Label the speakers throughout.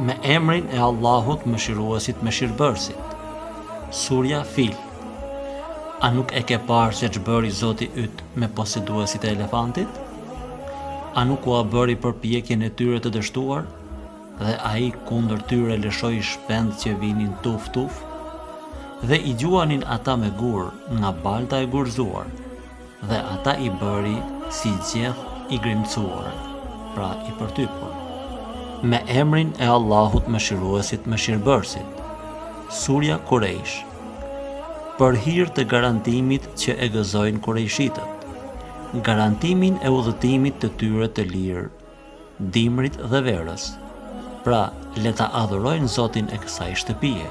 Speaker 1: Me emrin e Allahut mëshiruesit mëshirbërësit. Surja Fil. A nuk e ke parë se ç'bëri Zoti yt me poseduesit e elefantit? A nuk u bëri përpjekjen e tyre të dështuar, dhe ai kundër tyre lëshoi shpend që vinin tuf, dhe i gjuanin ata me gur nga balta e gurzuar, dhe ata i bëri si gjeth i grimcuar, pra i përtypur. Me emrin e Allahut mëshiruesit mëshirbërësit. Surja Kurejsh. Për hir të garantimit që e gëzojnë kurejshitët, garantimin e udhëtimit të tyre të lirë, dimrit dhe verës. Pra, le ta adhurojnë Zotin e kësaj shtëpie,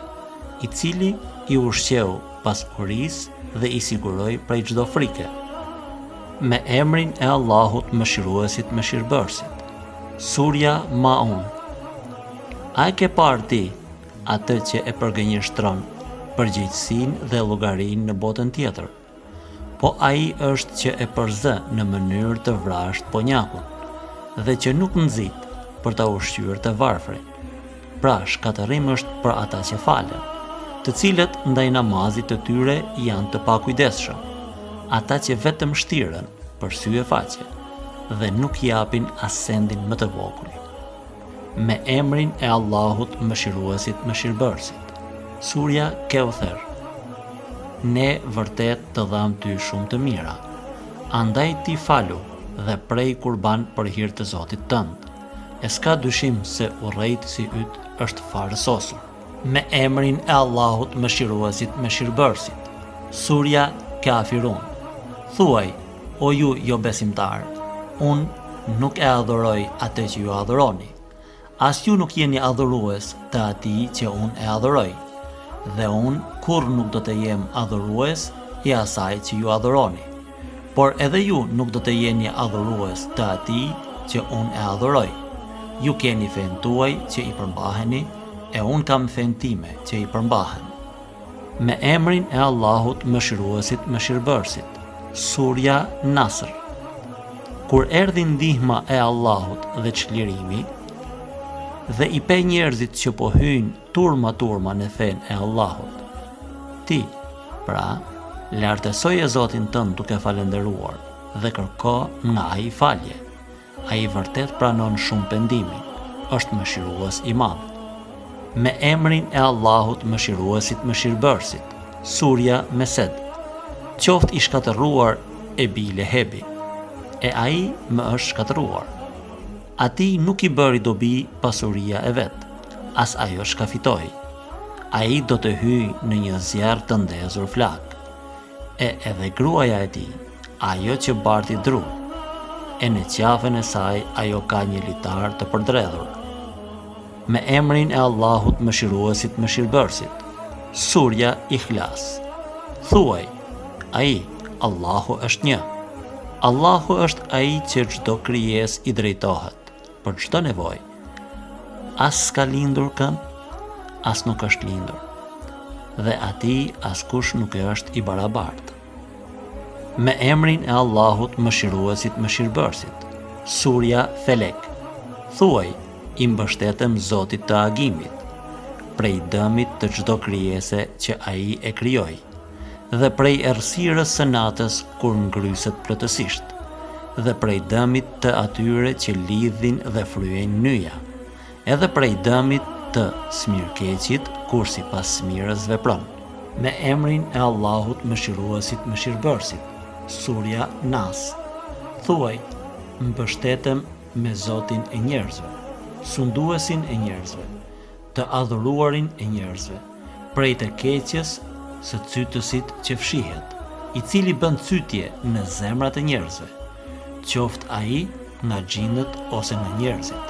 Speaker 1: i cili i ushqeu pas urisë dhe i siguroi prej çdo frike. Me emrin e Allahut mëshiruesit mëshirbërësit. Surja Maun. A e ke parë ti atë që e përgënjeshtron përgjegjësinë dhe llogarinë në botën tjetër? Po ai është që e përzë në mënyrë të vrasht ponjakun, dhe që nuk nxit për ta ushqyer të varfrin. Pra, shkatërrim është për ata që falen, të cilët ndaj namazit të tyre janë të pakujdesshëm, ata që vetëm shtiren për sy e faqe, dhe nuk japin as sendin më të vogël. Me emrin e Allahut mëshiruesit mëshirbërësit. Surja Keuther. Ne vërtet të dham ty shumë të mira, andaj ti falu dhe prej kurban për hir të Zotit tënd. E s'ka dyshim se urrejtësi yt është farësosur. Me emrin e Allahut mëshiruesit mëshirbërësit. Surja Kafirun. Thuaj, o ju jo besimtarë, unë nuk e adhuroj atë që ju adhuroni. As ju nuk jeni adhurues të atij që unë e adhuroj, dhe unë kur nuk do të jem adhurues i asaj që ju adhuroni. Por edhe ju nuk do të jeni adhurues të atij që unë e adhuroj. Ju keni fen tuaj që i përmbaheni, e unë kam fen time që i përmbahen. Me emrin e Allahut mëshiruesit mëshirbërësit. Surja Nasr. Kur erdhi ndihma e Allahut dhe çlirimi, dhe i pe njerëzit që po hyjnë turma në fen e Allahut, ti, pra, lartësoje Zotin tënd duke falendëruar dhe kërko nga ai falje. Ai vërtet pranon shumë pendimin, është mëshirues i madh. Me emrin e Allahut mëshiruesit mëshirbërësit. Surja Mesed. Qoftë i shkatërruar Ebi Lehebi, e ai më është shkatëruar. Atij nuk i bëri dobi pasuria e vet, as ajo shkafitoi. Ai do të hyjë në një zjarr të ndezur flak. E edhe gruaja e tij, ajo që barti dru, e në qafën e saj ajo ka një litar të përdredhur. Me emrin e Allahut mëshiruesit mëshirbërësit. Surja Ikhlas. Thuaj, ai, Allahu është një. Allahu është ai që çdo krijesë i drejtohet për çdo nevojë. As s'ka lindur kënd, as nuk është lindur, dhe atij askush nuk e është i barabartë. Me emrin e Allahut mëshiruesit mëshirbërësit. Surja Felek. Thuaj, i mbështetem Zotit të agimit, prej dëmit të çdo krijese që ai e krijoi, dhe prej errësirës së natës kur ngryset plotësisht, dhe prej dëmit të atyre që lidhin dhe fryejnë nyja, edhe prej dëmit të smirkeqit kur sipas smirës vepron. Me emrin e Allahut mëshiruesit mëshirbërësit. Surja Nas. Thuaj, mbështetem me Zotin e njerëzve, sunduesin e njerëzve, të adhuruarin e njerëzve, prej të keqjes së cytësit që fshihet, i cili bën cytje në zemrat e njerëzve, qoftë ai nga xhinët ose nga njerëzit.